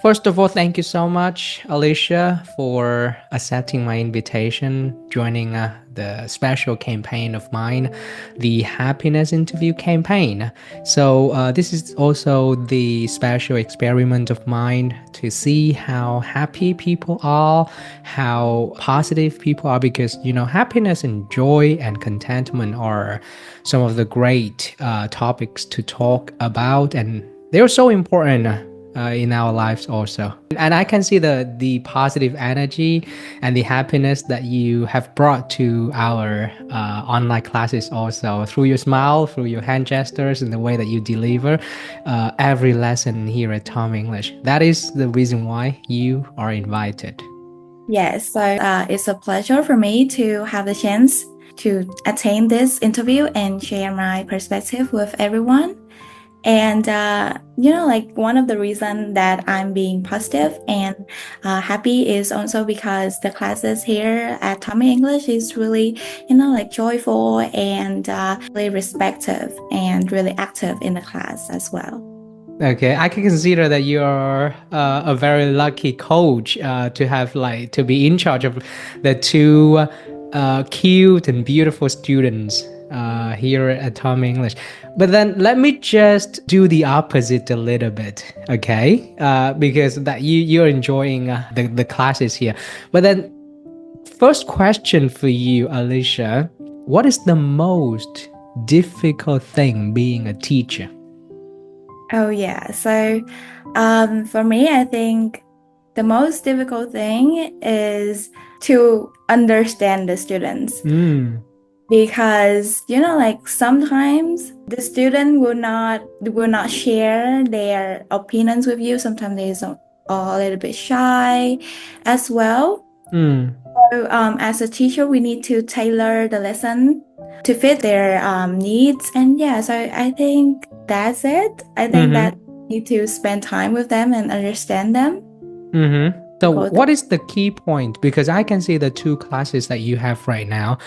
First of all, thank you so much, Alicia, for accepting my invitation, joining the special campaign of mine, the Happiness Interview campaign. So, this is also the special experiment of mine to see how happy people are, how positive people are, because, happiness and joy and contentment are some of the great topics to talk about, and they're so important in our lives also. And I can see the positive energy and the happiness that you have brought to our online classes also, through your smile, through your hand gestures, and the way that you deliver every lesson here at Tom English. That is the reason why you are invited. Yes, so it's a pleasure for me to have the chance to attend this interview and share my perspective with everyone. And, one of the reasons that I'm being positive and happy is also because the classes here at Tommy English is really, joyful and really respectful and really active in the class as well. Okay, I can consider that you are a very lucky coach to have to be in charge of the two cute and beautiful students here at Tom English. But then let me just do the opposite a little bit, okay? Because that you're enjoying the classes here. But then, first question for you, Alicia, what is the most difficult thing being a teacher? Oh, yeah. So for me, I think the most difficult thing is to understand the students. Because sometimes the student will not share their opinions with you. Sometimes they're a little bit shy as well. So as a teacher, we need to tailor the lesson to fit their needs. And so I think that's it. I think that we need to spend time with them and understand them. So what is the key point? Because I can see the two classes that you have right now.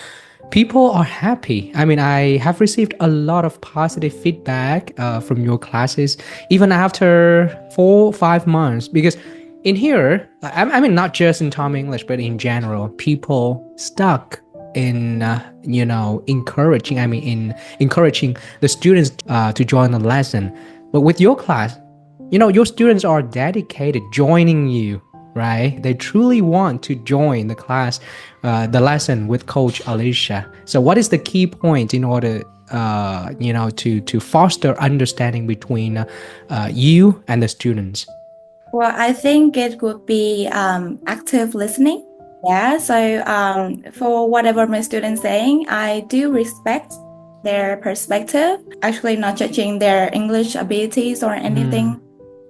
People are happy. I mean, I have received a lot of positive feedback from your classes, even after 4-5 months. Because in here, I mean, not just in Tom English, but in general, people stuck in, encouraging the students to join the lesson. But with your class, your students are dedicated, joining you, right? They truly want to join the class, the lesson with Coach Alicia. So what is the key point in order, to foster understanding between you and the students? Well, I think it would be active listening. Yeah, so for whatever my students saying, I do respect their perspective. Actually, not judging their English abilities or anything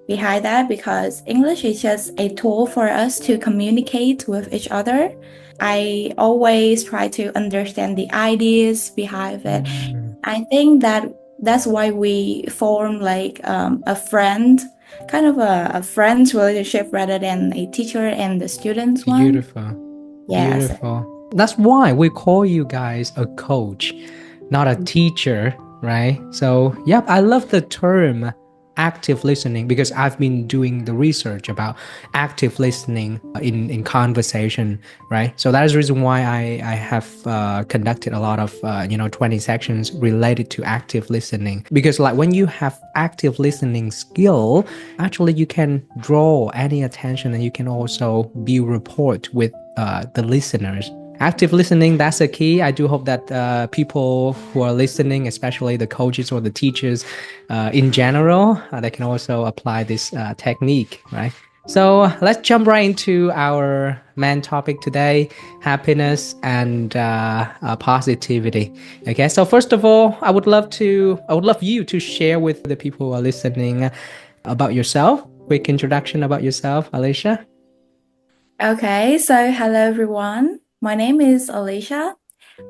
behind that, because English is just a tool for us to communicate with each other. I always try to understand the ideas behind it. I think that's why we form a friend, kind of a friend's relationship rather than a teacher and the students one. Beautiful. Yes. Beautiful. That's why we call you guys a coach, not a teacher, right? So, yep, I love the term active listening, because I've been doing the research about active listening in conversation, right? So that is the reason why I have conducted a lot of 20 sections related to active listening, because when you have active listening skill, actually you can draw any attention, and you can also build rapport with the listeners. Active listening, that's a key. I do hope that people who are listening, especially the coaches or the teachers in general, they can also apply this technique, right? So let's jump right into our main topic today, happiness and positivity. Okay, so first of all, I would love you to share with the people who are listening about yourself. Quick introduction about yourself, Alicia. Okay, so hello everyone. My name is Alicia.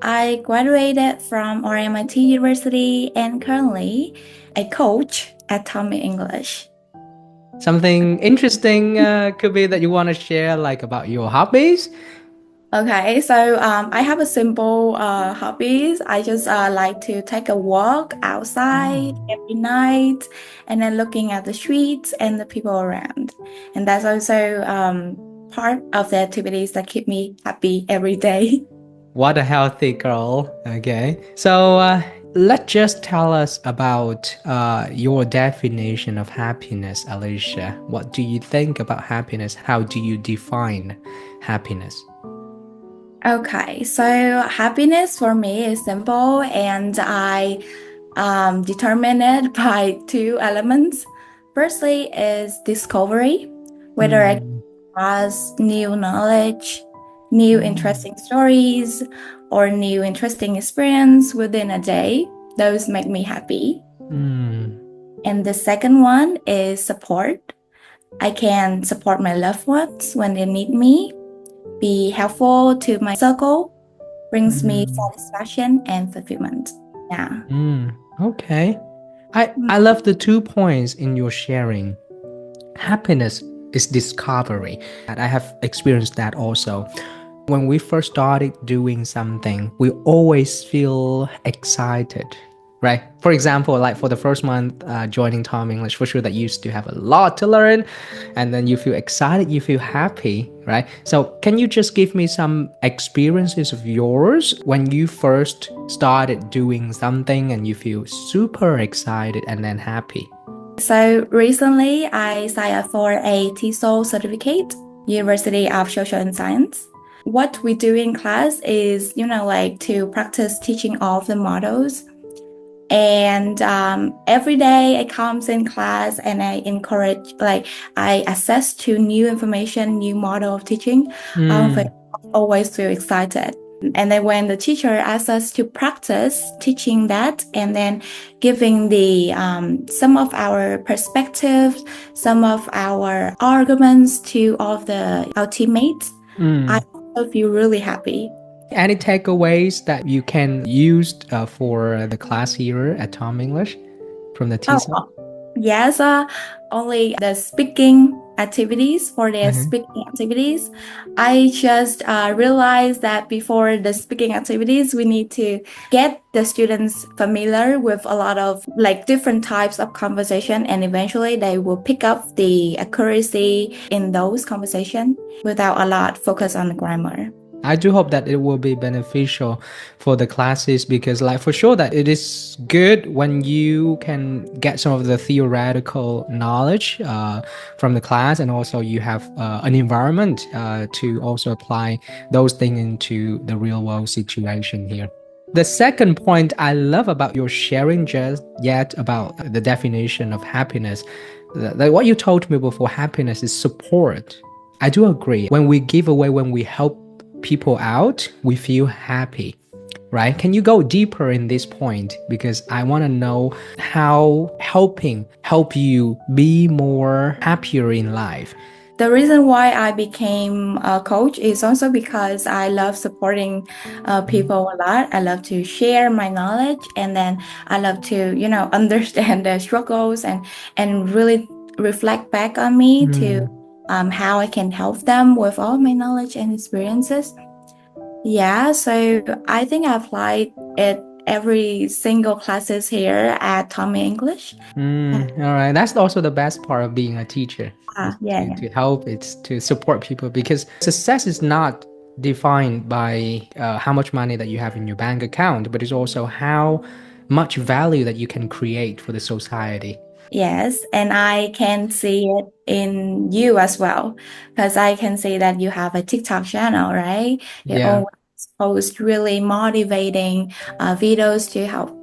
I graduated from RMIT University and currently a coach at Tommy English. Something interesting could be that you want to share, about your hobbies. Okay, so I have a simple hobbies. I just like to take a walk outside every night and then looking at the streets and the people around. And that's also part of the activities that keep me happy every day. What a healthy girl. Okay. So let's just tell us about your definition of happiness, Alicia. What do you think about happiness? How do you define happiness? Okay, so happiness for me is simple, and I determine it by two elements. Firstly is discovery, whether I Mm, has new knowledge, new mm, interesting stories, or new interesting experience within a day. Those make me happy. mm, And the second one is support. I can support my loved ones when they need me, be helpful to my circle, brings me mm, satisfaction and fulfillment. Yeah. Okay. I love the 2 points in your sharing. Happiness is discovery. And I have experienced that also. When we first started doing something, we always feel excited, right? For example, like for the first month joining Tom English, for sure that you used to have a lot to learn, and then you feel excited, you feel happy, right? So can you just give me some experiences of yours when you first started doing something and you feel super excited and then happy? So recently I signed up for a TESOL certificate, University of Social and Science. What we do in class is, like to practice teaching all of the models. And every day I comes in class and I encourage, like I access to new information, new model of teaching. I always feel excited. And then when the teacher asks us to practice teaching that and then giving the some of our perspectives, some of our arguments to all of our teammates, I also feel really happy. Any takeaways that you can use for the class here at Tom English from the Oh, TESOL? yes, only the speaking activities for their speaking activities. I just realized that before the speaking activities, we need to get the students familiar with a lot of like different types of conversation, and eventually they will pick up the accuracy in those conversation without a lot focus on the grammar. I do hope that it will be beneficial for the classes because, like, for sure that it is good when you can get some of the theoretical knowledge from the class, and also you have an environment to also apply those things into the real world situation here. The second point I love about your sharing just yet about the definition of happiness, like what you told me before, happiness is support. I do agree. When we give away, when we help people out, we feel happy, right? Can you go deeper in this point? Because I want to know how help you be more happier in life. The reason why I became a coach is also because I love supporting people a lot. I love to share my knowledge, and then I love to, understand their struggles and really reflect back on me to Mm. how I can help them with all my knowledge and experiences. Yeah, so I think I applied it every single classes here at Tommy English. All right, that's also the best part of being a teacher, is Yeah, yeah. to help, it's to support people, because success is not defined by how much money that you have in your bank account, but it's also how much value that you can create for the society. Yes, and I can see it in you as well, because I can see that you have a TikTok channel, right? You Yeah. always post really motivating videos to help,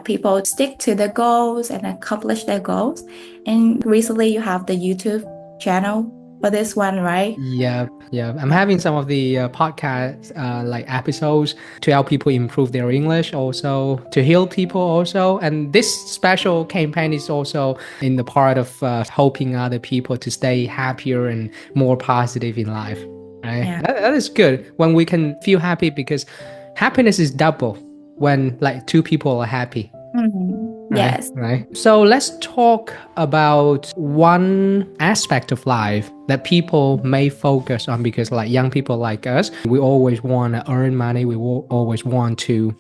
people stick to their goals and accomplish their goals. And recently you have the YouTube channel for this one, right? Yeah, yeah. I'm Yeah. having some of the podcast like episodes to help people improve their English, also to heal people, also. And this special campaign is also in the part of helping other people to stay happier and more positive in life. Right? Yeah. That is good when we can feel happy, because happiness is double when like two people are happy. Mhm. Right, Yes. right. So let's talk about one aspect of life that people may focus on, because like young people like us, we always want to earn money. We will always want to,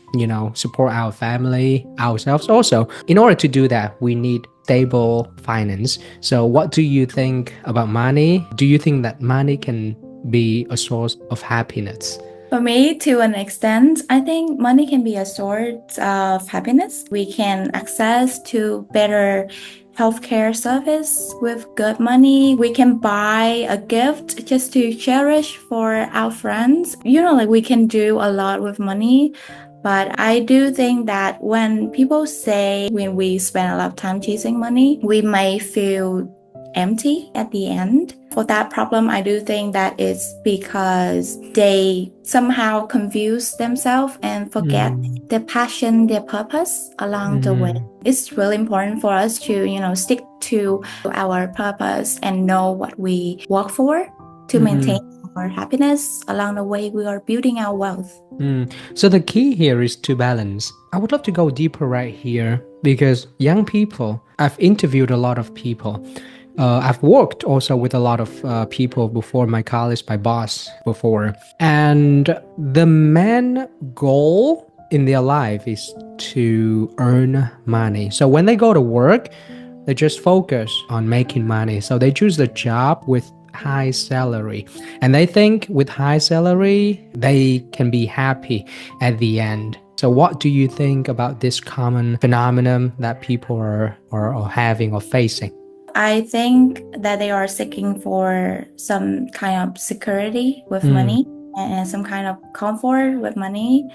support our family, ourselves also. In order to do that, we need stable finance. So what do you think about money? Do you think that money can be a source of happiness? For me, to an extent, I think money can be a source of happiness. We can access to better healthcare service with good money. We can buy a gift just to cherish for our friends. Like we can do a lot with money. But I do think that when people say when we spend a lot of time chasing money, we may feel empty at the end. For that problem, I do think that it's because they somehow confuse themselves and forget their passion, their purpose along the way. It's really important for us to, stick to our purpose and know what we work for to maintain our happiness along the way we are building our wealth. So the key here is to balance. I would love to go deeper right here, because young people, I've interviewed a lot of people. I've worked also with a lot of people before, my college, my boss before. And the main goal in their life is to earn money. So when they go to work, they just focus on making money. So they choose the job with high salary. And they think with high salary, they can be happy at the end. So what do you think about this common phenomenon that people are having or facing? I think that they are seeking for some kind of security with money and some kind of comfort with money.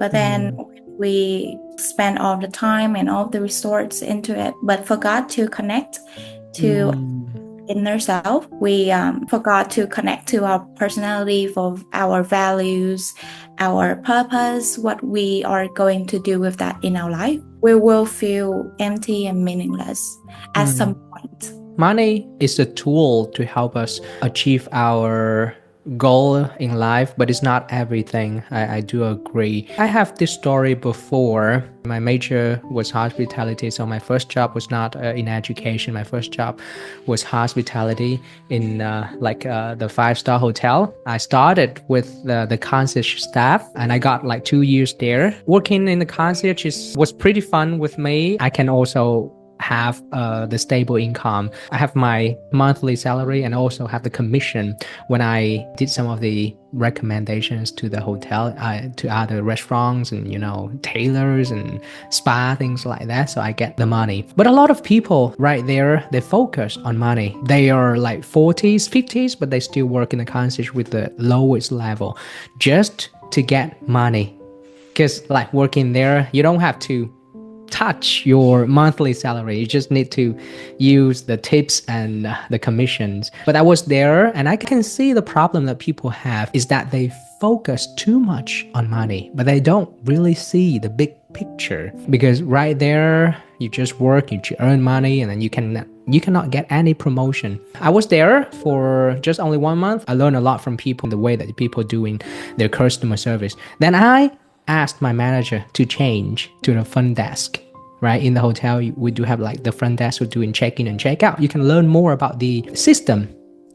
But then we spend all the time and all the resources into it, but forgot to connect to inner self. We forgot to connect to our personality, for our values, our purpose, what we are going to do with that in our life. We will feel empty and meaningless at some point. Money is a tool to help us achieve our goal in life, but it's not everything. I do agree. I have this story before. My major was hospitality, so my first job was not in education. My first job was hospitality in the 5-star hotel. I started with the concierge staff, and I got like 2 years there. Working in the concierge was pretty fun with me. I can also have the stable income. I have my monthly salary and also have the commission when I did some of the recommendations to the hotel, to other restaurants and tailors and spa, things like that. So I get the money. But a lot of people right there, they focus on money. They are like 40s, 50s, but they still work in the concierge with the lowest level just to get money. Because like working there, you don't have to touch your monthly salary. You just need to use the tips and the commissions. But I was there, and I can see the problem that people have is that they focus too much on money, but they don't really see the big picture. Because right there, you just work, you earn money, and then you cannot get any promotion. I was there for just only 1 month. I learned a lot from people, the way that people doing their customer service. Then I asked my manager to change to the front desk. Right, in the hotel, we do have like the front desk who doing check-in and check-out. You can learn more about the system,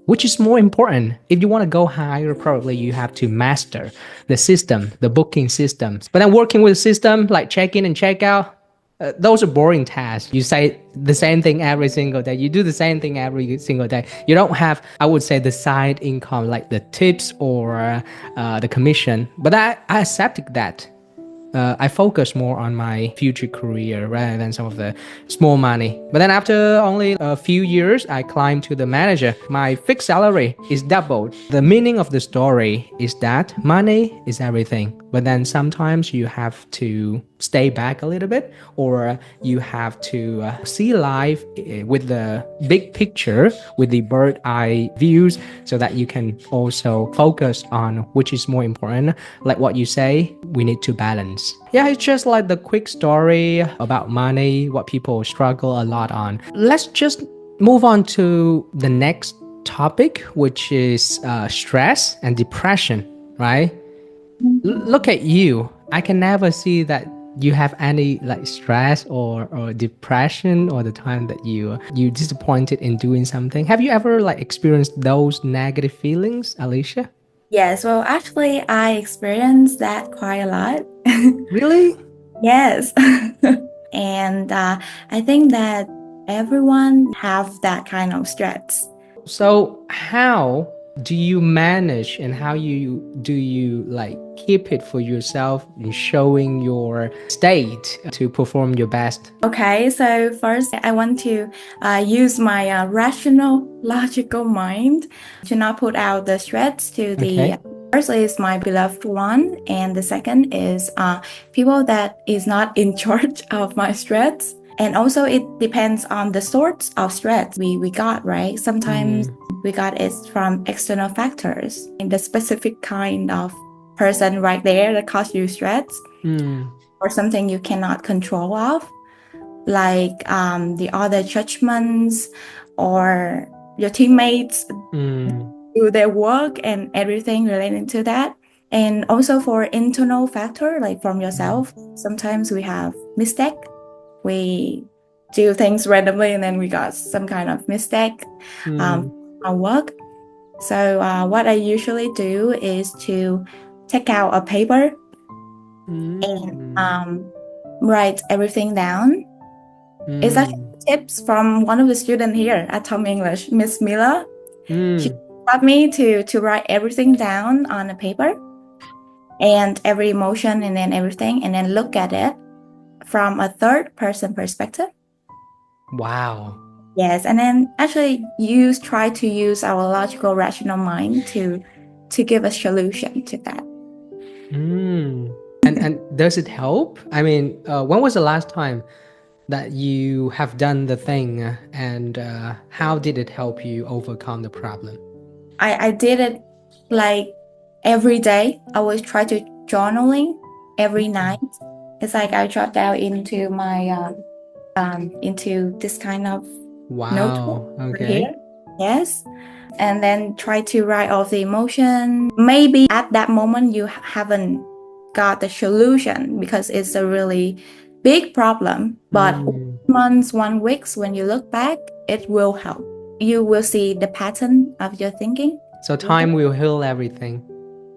which is more important. If you want to go higher, probably you have to master the system, the booking systems. But then working with the system like check-in and check-out, those are boring tasks. You say the same thing every single day. You do the same thing every single day. You don't have, I would say, the side income like the tips or the commission. But I accepted that. I focus more on my future career rather than some of the small money. But then after only a few years, I climbed to the manager. My fixed salary is doubled. The meaning of the story is that money is everything. But then sometimes you have to stay back a little bit, or you have to see life with the big picture, with the bird eye views, so that you can also focus on which is more important. Like what you say, we need to balance. Yeah, it's just like the quick story about money, what people struggle a lot on. Let's just move on to the next topic, which is stress and depression, right? Look at you. I can never see that you have any like stress or depression, or the time that you disappointed in doing something? Have you ever like experienced those negative feelings, Alicia? Yes, well, actually, I experienced that quite a lot. Really? Yes. And I think that everyone have that kind of stress. So how do you manage, and how you like keep it for yourself in showing your state to perform your best? Okay, so first I want to use my rational, logical mind to not put out the stress to the Okay. first is my beloved one, and the second is people that is not in charge of my stress. And also it depends on the sorts of stress we got, right? Sometimes we got it from external factors, in the specific kind of person right there that cause you stress, or something you cannot control of, like the other judgments or your teammates do their work and everything related to that. And also for internal factor, like from yourself, sometimes we have mistake. We do things randomly and then we got some kind of mistake our work. So what I usually do is to take out a paper and write everything down. It's actually tips from one of the students here at Tom English, Miss Miller. She taught me to write everything down on a paper, and every emotion and then everything, and then look at it from a third person perspective. Wow. Yes, and then actually try to use our logical, rational mind to give a solution to that. And does it help? I mean, when was the last time that you have done the thing, and how did it help you overcome the problem? I did it like every day. I always try to journaling every night. It's like I jot down into my into this kind of notebook right here. Yes. And then try to write off the emotion. Maybe at that moment you haven't got the solution because it's a really big problem, but months, 1 weeks, when you look back, it will help. You will see the pattern of your thinking. So time will heal everything.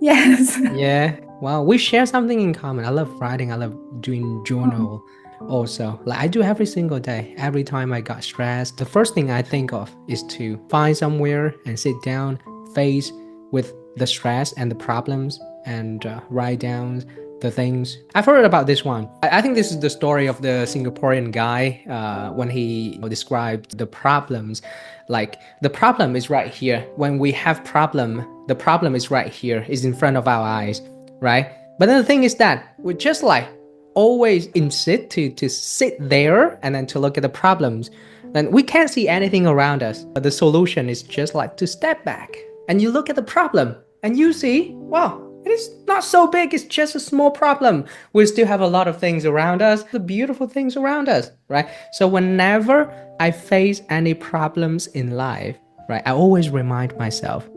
Yes. Yeah. Wow, we share something in common. I love writing. I love doing journal also. Like I do every single day. Every time I got stressed, the first thing I think of is to find somewhere and sit down, face with the stress and the problems, and write down the things. I've heard about this one. I think this is the story of the Singaporean guy when he described the problems. Like the problem is right here. When we have problem, the problem is right here, is in front of our eyes, right? But then the thing is that we just like always insist to sit there and then to look at the problems. Then we can't see anything around us. But the solution is just like to step back and you look at the problem and you see, wow, it is not so big. It's just a small problem. We still have a lot of things around us, the beautiful things around us, right? So whenever I face any problems in life, right, I always remind myself,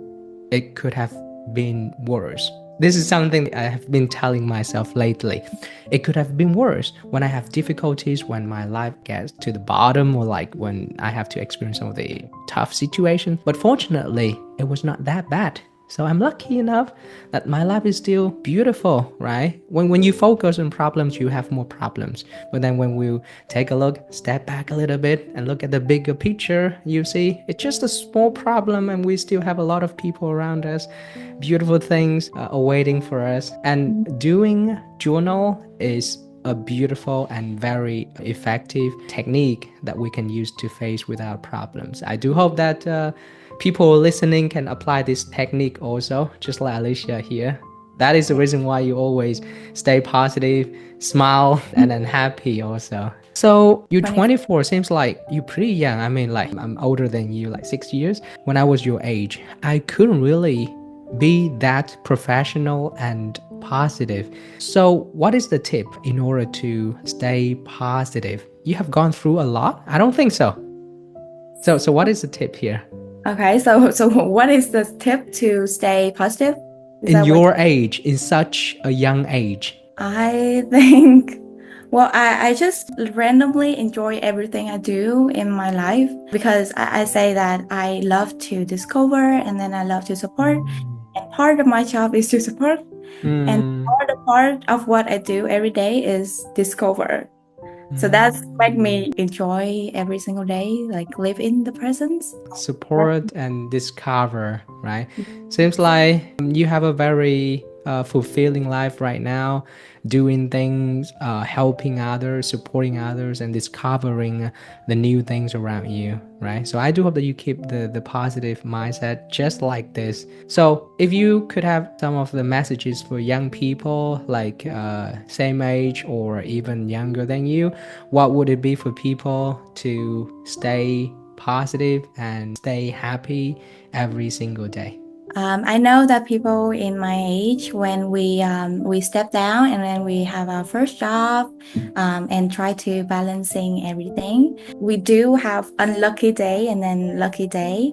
it could have been worse. This is something I have been telling myself lately. It could have been worse when I have difficulties, when my life gets to the bottom, or like when I have to experience some of the tough situations. But fortunately, it was not that bad. So I'm lucky enough that my life is still beautiful, right? When you focus on problems, you have more problems. But then when we take a look, step back a little bit and look at the bigger picture, you see it's just a small problem and we still have a lot of people around us, beautiful things awaiting for us. And doing journal is a beautiful and very effective technique that we can use to face with our problems. I do hope that people listening can apply this technique also, just like Alicia here. That is the reason why you always stay positive, smile, and then happy also. So you're 24, seems like you're pretty young. I mean, like I'm older than you, like 6 years. When I was your age, I couldn't really be that professional and positive. So what is the tip in order to stay positive? You have gone through a lot? I don't think so. So what is the tip here? Okay, so what is the tip to stay positive? In your age, in such a young age? I think Well, I just randomly enjoy everything I do in my life because I say that I love to discover and then I love to support. And part of my job is to support. And Mm. the part of what I do every day is discover. So that's make me enjoy every single day, like live in the presence. Support and discover, right? Seems like you have a very fulfilling life right now, doing things, helping others, supporting others, and discovering the new things around you, right? So I do hope that you keep the positive mindset just like this. So if you could have some of the messages for young people, like same age or even younger than you, what would it be for people to stay positive and stay happy every single day? I know that people in my age, when we step down and then we have our first job, and try to balancing everything, we do have unlucky day and then lucky day.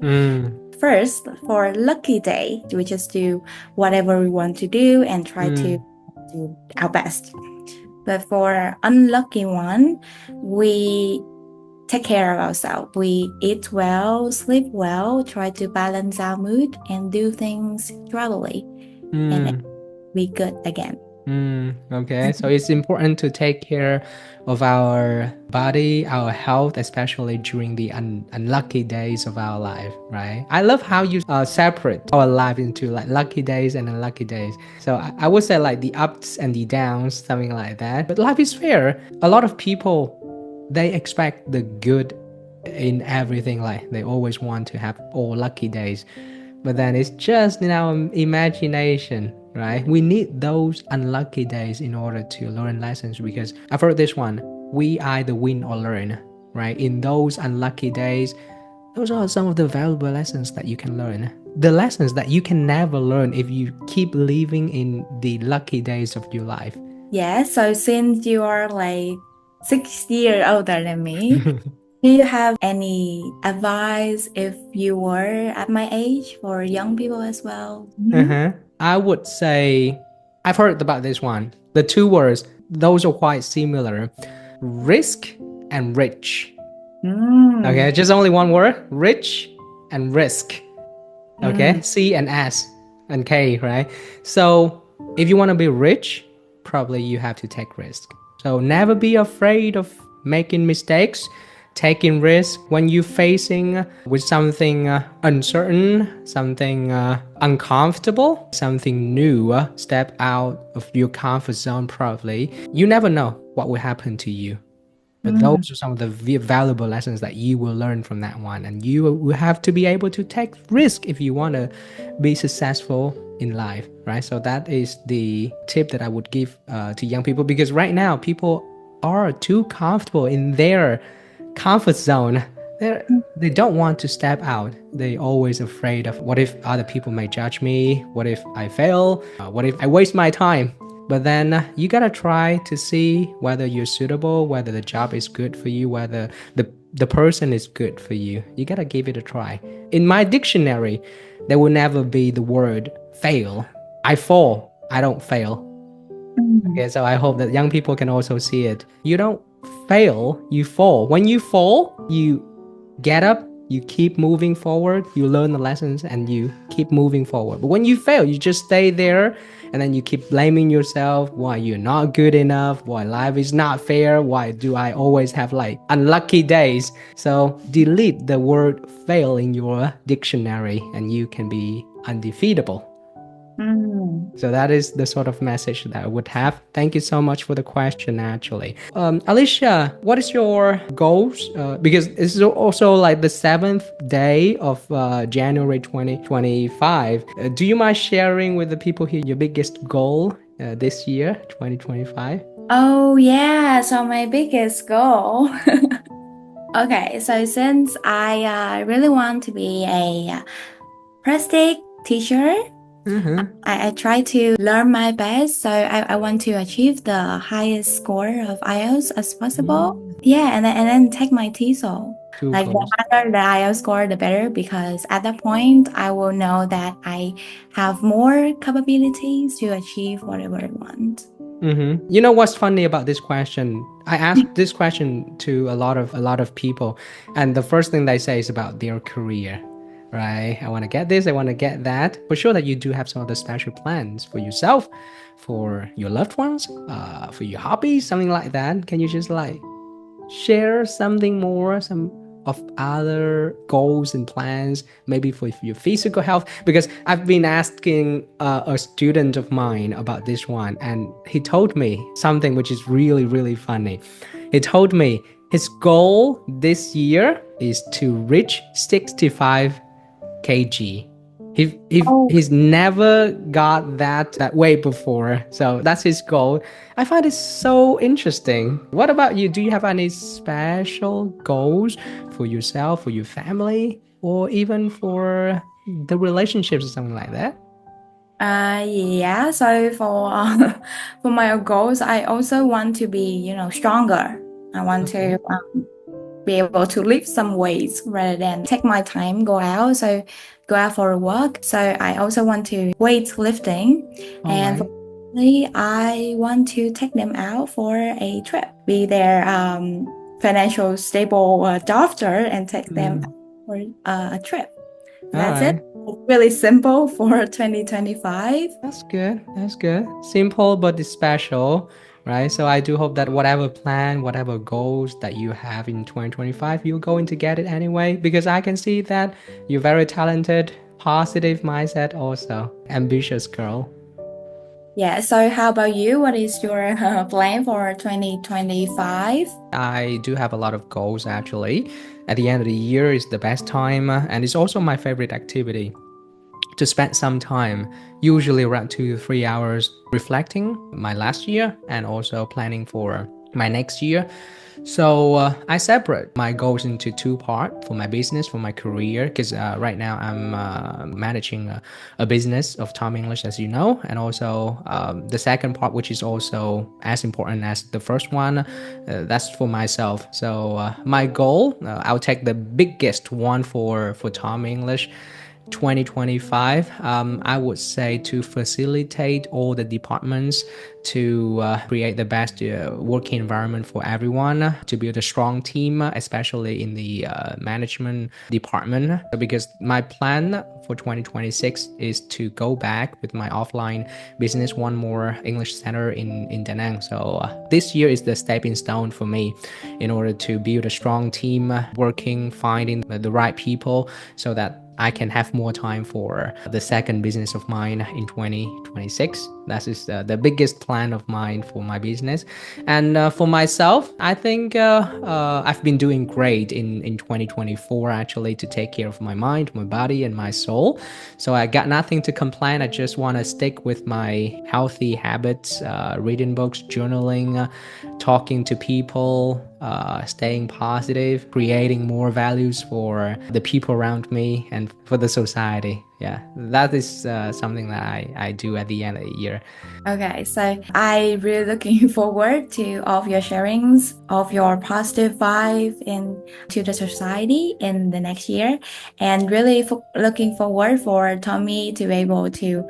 First, for lucky day, we just do whatever we want to do and try to do our best. But for unlucky one, we take care of ourselves. We eat well, sleep well, try to balance our mood and do things gradually and then be good again. Okay, so it's important to take care of our body, our health, especially during the unlucky days of our life, right? I love how you separate our life into like lucky days and unlucky days. So I would say like the ups and the downs, something like that. But life is fair. A lot of people, they expect the good in everything, like they always want to have all lucky days, but then it's just in our imagination, right? We need those unlucky days in order to learn lessons, because I've heard this one: we either win or learn, right? In those unlucky days, those are some of the valuable lessons that you can learn, the lessons that you can never learn if you keep living in the lucky days of your life. Yeah, so since you are like 6 years older than me, do you have any advice if you were at my age for young people as well? I would say I've heard about this one. The two words, those are quite similar: risk and rich. Okay, just only one word: rich and risk. Okay, C and S and K, right? So if you want to be rich, probably you have to take risk. So never be afraid of making mistakes, taking risk when you're facing with something uncertain, something uncomfortable, something new. Step out of your comfort zone. Probably you never know what will happen to you. But those are some of the valuable lessons that you will learn from that one. And you will have to be able to take risk if you want to be successful in life, right? So that is the tip that I would give to young people, because right now people are too comfortable in their comfort zone. They don't want to step out. They're always afraid of what if other people may judge me? What if I fail? What if I waste my time? But then you gotta try to see whether you're suitable, whether the job is good for you, whether the person is good for you. You gotta give it a try. In my dictionary, there will never be the word fail. I fall, I don't fail. Okay, so I hope that young people can also see it. You don't fail, you fall. When you fall, you get up, you keep moving forward, you learn the lessons, and you keep moving forward. But when you fail, you just stay there, and then you keep blaming yourself, why you're not good enough, why life is not fair, why do I always have like unlucky days. So delete the word fail in your dictionary and you can be undefeatable. So that is the sort of message that I would have. Thank you so much for the question, actually. Alicia, what is your goals? Because this is also like the 7th day of January 2025. Do you mind sharing with the people here your biggest goal this year, 2025? Oh, yeah. So my biggest goal. Okay, so since I really want to be a plastic teacher, I try to learn my best. So I want to achieve the highest score of IELTS as possible. Yeah, and then take my TESOL. Two Like the goals. higher the IELTS score, the better, because at that point I will know that I have more capabilities to achieve whatever I want. You know what's funny about this question? I asked this question to a lot of people, and the first thing they say is about their career, right? I want to get this, I want to get that. For sure that you do have some other special plans for yourself, for your loved ones, for your hobbies, something like that. Can you just like share something more, some of other goals and plans, maybe for your physical health? Because I've been asking a student of mine about this one, and he told me something which is really, really funny. He told me his goal this year is to reach 65 kg. Oh, He's never got that weight before, so that's his goal. I find it so interesting. What about you? Do you have any special goals for yourself, for your family, or even for the relationships or something like that? yeah. So for for my goals, I also want to be, stronger. I want Okay. to be able to lift some weights rather than take my time go out. So go out for a walk. So I also want to weightlifting, All and for right. family, I want to take them out for a trip, be their financial stable doctor, and take them Mm. for a trip. All That's it. right. It's really simple for 2025. That's good. That's good. Simple but it's special, right? So I do hope that whatever plan, whatever goals that you have in 2025, you're going to get it anyway. Because I can see that you're very talented, positive mindset, also ambitious girl. Yeah. So how about you? What is your plan for 2025? I do have a lot of goals actually. At the end of the year is the best time, and it's also my favorite activity to spend some time, usually around 2 to 3 hours, reflecting my last year and also planning for my next year. So I separate my goals into two parts for my business, for my career, because right now I'm managing a business of Tom English, as you know, and also the second part, which is also as important as the first one, that's for myself. So my goal, I'll take the biggest one for Tom English. 2025, I would say to facilitate all the departments to create the best working environment for everyone, to build a strong team, especially in the management department. Because my plan for 2026 is to go back with my offline business, one more English center in Da Nang. So this year is the stepping stone for me in order to build a strong team, working, finding the right people so that I can have more time for the second business of mine in 2026. That is the biggest plan of mine for my business. And for myself, I think I've been doing great in 2024 actually to take care of my mind, my body, and my soul. So I got nothing to complain. I just want to stick with my healthy habits, reading books, journaling, talking to people, staying positive, creating more values for the people around me and for the society. Yeah, that is something that I do at the end of the year. Okay, so I really looking forward to all of your sharings of your positive vibe into the society in the next year, and really looking forward for Tommy to be able to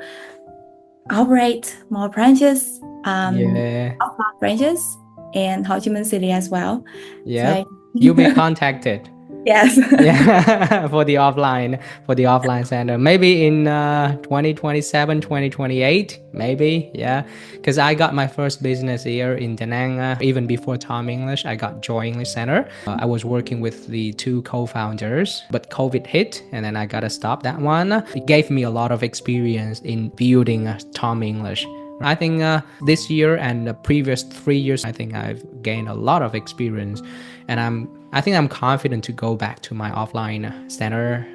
operate more branches, Yeah, offline branches in Ho Chi Minh City as well. So yep. You'll be contacted. yes. Yeah, for the offline center. Maybe in 2027, 2028, maybe. Yeah, because I got my first business here in Da Nang. Even before Tom English, I got Joy English Center. I was working with the two co-founders, but COVID hit, and then I gotta stop that one. It gave me a lot of experience in building Tom English. I think this year and the previous 3 years, I think I've gained a lot of experience, and I think I'm confident to go back to my offline center,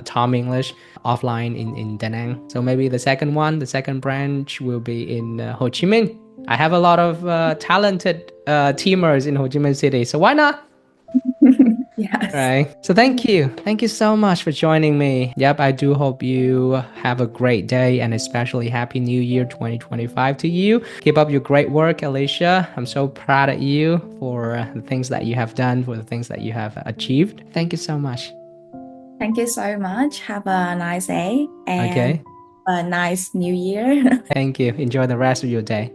Tom English, offline in Da Nang. So maybe the second one, the second branch will be in Ho Chi Minh. I have a lot of talented teamers in Ho Chi Minh City, so why not? Yes. Right. So thank you. Thank you so much for joining me. Yep, I do hope you have a great day and especially Happy New Year 2025 to you. Keep up your great work, Alicia. I'm so proud of you for the things that you have done, for the things that you have achieved. Thank you so much. Thank you so much. Have a nice day and Okay. a nice new year. Thank you. Enjoy the rest of your day.